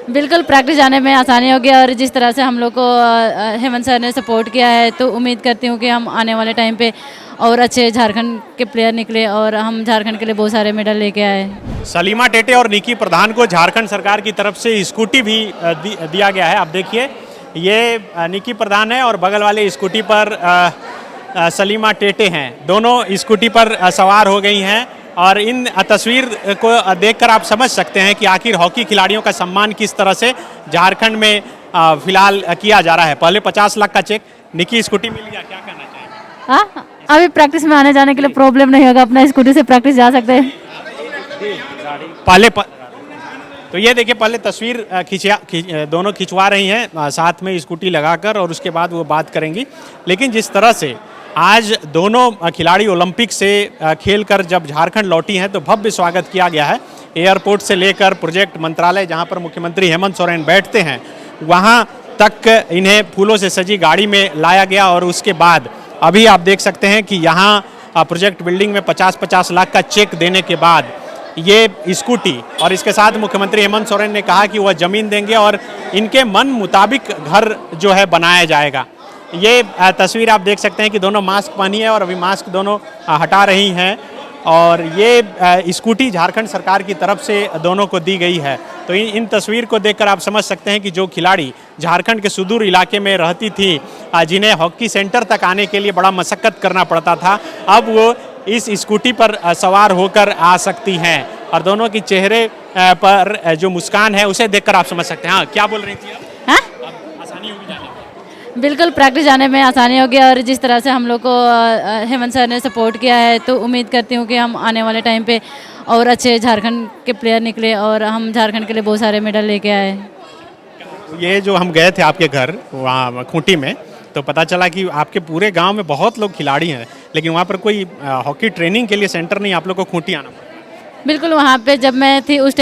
बिल्कुल प्रैक्टिस जाने में आसानी होगी और जिस तरह से हम लोग को हेमंत सर ने सपोर्ट किया है तो उम्मीद करती हूँ कि हम आने वाले टाइम पे और अच्छे झारखंड के प्लेयर निकले और हम झारखंड के लिए बहुत सारे मेडल लेके आए। सलीमा टेटे और निकी प्रधान को झारखंड सरकार की तरफ से स्कूटी भी दिया गया है। आप देखिए ये निकी प्रधान है और बगल वाले स्कूटी पर सलीमा टेटे हैं। दोनों स्कूटी पर सवार हो गई हैं और इन तस्वीर को देखकर आप समझ सकते हैं कि आखिर हॉकी खिलाड़ियों का सम्मान किस तरह से झारखंड में फिलहाल किया जा रहा है। पहले 50 लाख का चेक, निकी स्कूटी मिल गया, क्या करना चाहिए? हाँ, अभी प्रैक्टिस में आने जाने के लिए प्रॉब्लम नहीं होगा, अपना स्कूटी से प्रैक्टिस जा सकते हैं। तो ये देखिए पहले तस्वीर दोनों खिंचवा रही हैं साथ में स्कूटी लगाकर और उसके बाद वो बात करेंगी। लेकिन जिस तरह से आज दोनों खिलाड़ी ओलंपिक से खेलकर जब झारखंड लौटी हैं तो भव्य स्वागत किया गया है। एयरपोर्ट से लेकर प्रोजेक्ट मंत्रालय जहां पर मुख्यमंत्री हेमंत सोरेन बैठते हैं वहां तक इन्हें फूलों से सजी गाड़ी में लाया गया और उसके बाद अभी आप देख सकते हैं कि यहाँ प्रोजेक्ट बिल्डिंग में 50-50 लाख का चेक देने के बाद ये स्कूटी और इसके साथ मुख्यमंत्री हेमंत सोरेन ने कहा कि वह ज़मीन देंगे और इनके मन मुताबिक घर जो है बनाया जाएगा। ये तस्वीर आप देख सकते हैं कि दोनों मास्क पहनी है और अभी मास्क दोनों हटा रही हैं और ये स्कूटी झारखंड सरकार की तरफ से दोनों को दी गई है। तो इन तस्वीर को देखकर आप समझ सकते हैं कि जो खिलाड़ी झारखंड के सुदूर इलाके में रहती थी, जिन्हें हॉकी सेंटर तक आने के लिए बड़ा मशक्कत करना पड़ता था, अब वो इस स्कूटी पर सवार होकर आ सकती हैं और दोनों की चेहरे पर जो मुस्कान है उसे देखकर आप समझ सकते हैं। हाँ, क्या बोल रही थी आप? हाँ? आसानी होगी जाने में? बिल्कुल प्रैक्टिस जाने में आसानी होगी और जिस तरह से हम लोग को हेमंत सर ने सपोर्ट किया है तो उम्मीद करती हूँ कि हम आने वाले टाइम पे और अच्छे झारखंड के प्लेयर निकले और हम झारखंड के लिए बहुत सारे मेडल लेके आए। ये जो हम गए थे आपके घर वहाँ खूंटी में तो पता चला कि आपके पूरे गांव में बहुत लोग खिलाड़ी हैं, लेकिन वहाँ पर कोई हॉकी ट्रेनिंग के लिए सेंटर नहीं, आप लोग को खूंटी आना पड़ा। बिल्कुल, वहाँ पे जब मैं थी उस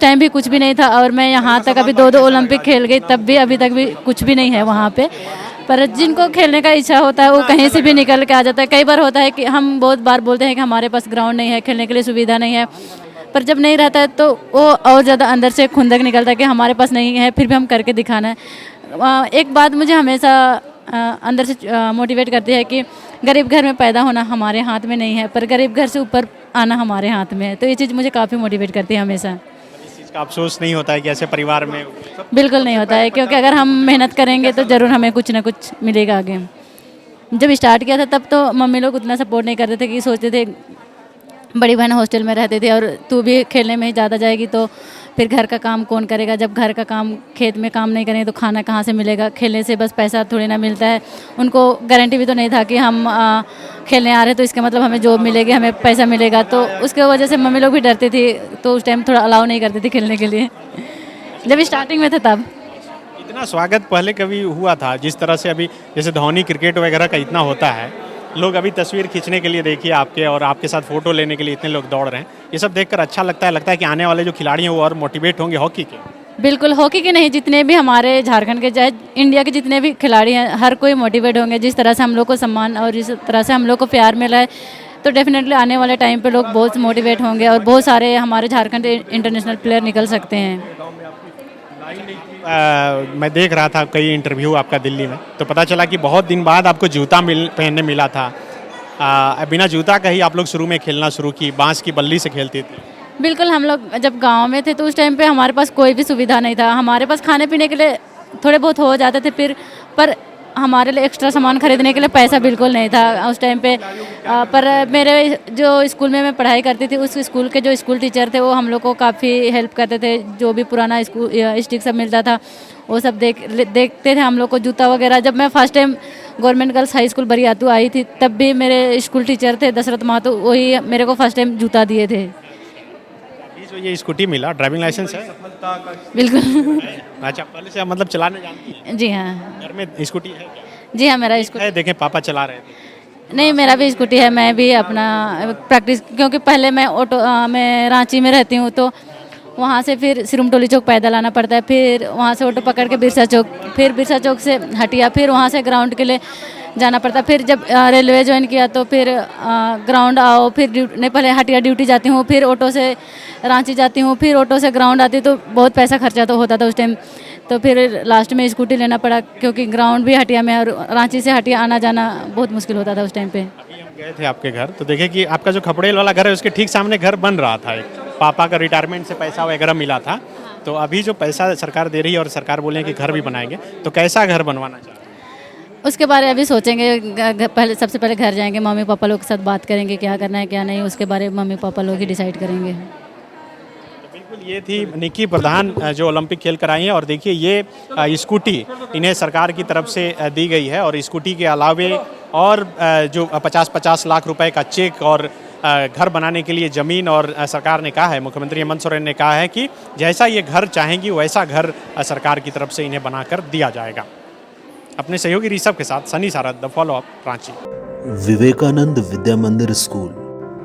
टाइम भी कुछ भी नहीं था और मैं यहाँ तक अभी 2 ओलंपिक खेल गई तब भी अभी तक भी कुछ भी नहीं है वहाँ पे। पर जिनको खेलने का इच्छा होता है वो कहीं से भी निकल के आ जाता है। कई बार होता है कि हम बहुत बार बोलते हैं कि हमारे पास ग्राउंड नहीं है, खेलने के लिए सुविधा नहीं है, पर जब नहीं रहता है तो वो और ज़्यादा अंदर से खुंदक निकलता है कि हमारे पास नहीं है फिर भी हम करके दिखाना है। एक बात मुझे हमेशा अंदर से मोटिवेट करती है कि गरीब घर में पैदा होना हमारे हाथ में नहीं है, पर गरीब घर से ऊपर आना हमारे हाथ में है। तो ये चीज़ मुझे काफ़ी मोटिवेट करती है हमेशा। इस चीज़ का अफसोस नहीं होता है कि ऐसे परिवार में? बिल्कुल नहीं होता है, क्योंकि अगर हम मेहनत करेंगे तो ज़रूर हमें कुछ ना कुछ मिलेगा आगे। जब स्टार्ट किया था तब तो मम्मी लोग उतना सपोर्ट नहीं करते थे, कि सोचते थे बड़ी बहन हॉस्टल में रहते थे और तू भी खेलने में ही ज़्यादा जाएगी तो फिर घर का काम कौन करेगा, जब घर का काम खेत में काम नहीं करेंगे तो खाना कहाँ से मिलेगा, खेलने से बस पैसा थोड़ी ना मिलता है। उनको गारंटी भी तो नहीं था कि हम खेलने आ रहे तो इसका मतलब हमें जॉब मिलेगी, हमें पैसा मिलेगा, तो उसके वजह से मम्मी लोग भी डरती थी, तो उस टाइम थोड़ा अलाउ नहीं करती थी खेलने के लिए जब स्टार्टिंग में थे तब। इतना स्वागत पहले कभी हुआ था जिस तरह से अभी जैसे धोनी क्रिकेट वगैरह का इतना होता है, लोग अभी तस्वीर खींचने के लिए देखिए आपके और आपके साथ फोटो लेने के लिए इतने लोग दौड़ रहे हैं, ये सब देखकर अच्छा लगता है कि आने वाले जो खिलाड़ी हैं वो और मोटिवेट होंगे हॉकी के? बिल्कुल, हॉकी के नहीं, जितने भी हमारे झारखंड के चाहे इंडिया के जितने भी खिलाड़ी हैं हर कोई मोटिवेट होंगे। जिस तरह से हम लोग को सम्मान और जिस तरह से हम लोग को प्यार मिला है तो डेफिनेटली आने वाले टाइम पे लोग बहुत मोटिवेट होंगे और बहुत सारे हमारे झारखंड इंटरनेशनल प्लेयर निकल सकते हैं। मैं देख रहा था कई इंटरव्यू आपका दिल्ली में, तो पता चला कि बहुत दिन बाद आपको जूता पहनने मिला था। बिना जूता का ही आप लोग शुरू में खेलना शुरू की, बांस की बल्ली से खेलती थी? बिल्कुल, हम लोग जब गांव में थे तो उस टाइम पे हमारे पास कोई भी सुविधा नहीं था। हमारे पास खाने पीने के लिए थोड़े बहुत हो जाते थे फिर, पर हमारे लिए एक्स्ट्रा सामान खरीदने के लिए पैसा बिल्कुल नहीं था उस टाइम पे। पर मेरे जो स्कूल में मैं पढ़ाई करती थी उस स्कूल के जो स्कूल टीचर थे वो हम लोग को काफ़ी हेल्प करते थे। जो भी पुराना स्कूल स्टिक सब मिलता था वो सब देखते थे हम लोग को, जूता वगैरह। जब मैं first time government girls high school Bariatu आई थी तब भी मेरे स्कूल टीचर थे दशरथ महतो, वही मेरे को फर्स्ट टाइम जूता दिए थे। जो ये स्कूटी मिला, ड्राइविंग लाइसेंस है? बिल्कुल। अच्छा, पहले से मतलब चलाने जानती हैं? जी हाँ। घर में स्कूटी है क्या? जी हाँ, मेरा स्कूटी है, देखें पापा चला रहे थे। नहीं, मेरा भी स्कूटी है। मैं भी अपना प्रैक्टिस, क्योंकि पहले मैं रांची में रहती हूँ तो वहाँ से फिर सिरुमटोली चौक पैदल आना पड़ता है, फिर वहाँ से ऑटो पकड़ के बिरसा चौक, फिर बिरसा चौक से हटिया, फिर वहाँ से ग्राउंड के लिए जाना पड़ता है। फिर जब रेलवे ज्वाइन किया तो फिर ग्राउंड आओ, फिर नहीं पहले हटिया ड्यूटी जाती हूँ, फिर ऑटो से रांची जाती हूँ, फिर ऑटो से ग्राउंड आती हूँ, तो बहुत पैसा खर्चा तो होता था उस टाइम। तो फिर लास्ट में स्कूटी लेना पड़ा, क्योंकि ग्राउंड भी हटिया में और रांची से हटिया आना जाना बहुत मुश्किल होता था उस टाइम पे। अभी हम गए थे आपके घर तो देखे कि आपका जो खपड़ेल वाला घर है उसके ठीक सामने घर बन रहा था, एक पापा का रिटायरमेंट से पैसा वगैरह मिला था। तो अभी जो पैसा सरकार दे रही है और सरकार बोले हैं कि घर भी बनाएंगे, तो कैसा घर बनवाना चाहते हैं? उसके बारे में अभी सोचेंगे, पहले सबसे पहले घर जाएंगे, मम्मी पापा लोग के साथ बात करेंगे क्या करना है क्या नहीं, उसके बारे में मम्मी पापा लोग ही डिसाइड करेंगे। तो बिल्कुल ये थी निक्की प्रधान जो ओलंपिक खेल कर आई हैं। और देखिए ये स्कूटी इन्हें सरकार की तरफ से दी गई है, और स्कूटी के अलावे और जो 50-50 लाख रुपए का चेक और घर बनाने के लिए ज़मीन, और सरकार ने कहा है, मुख्यमंत्री हेमंत सोरेन ने कहा है कि जैसा ये घर चाहेंगी वैसा घर सरकार की तरफ से इन्हें बनाकर दिया जाएगा। अपने सहयोगी ऋषभ के साथ Sunny Sarad, the follow up, Ranchi. Vivekananda Vidya Mandir school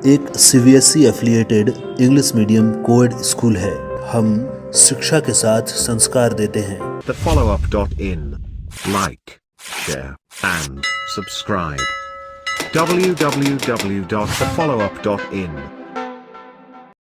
एक CBSE affiliated English medium coed school है। हम शिक्षा के साथ संस्कार देते हैं। thefollowup.in. Like, share, and subscribe. www.thefollowup.in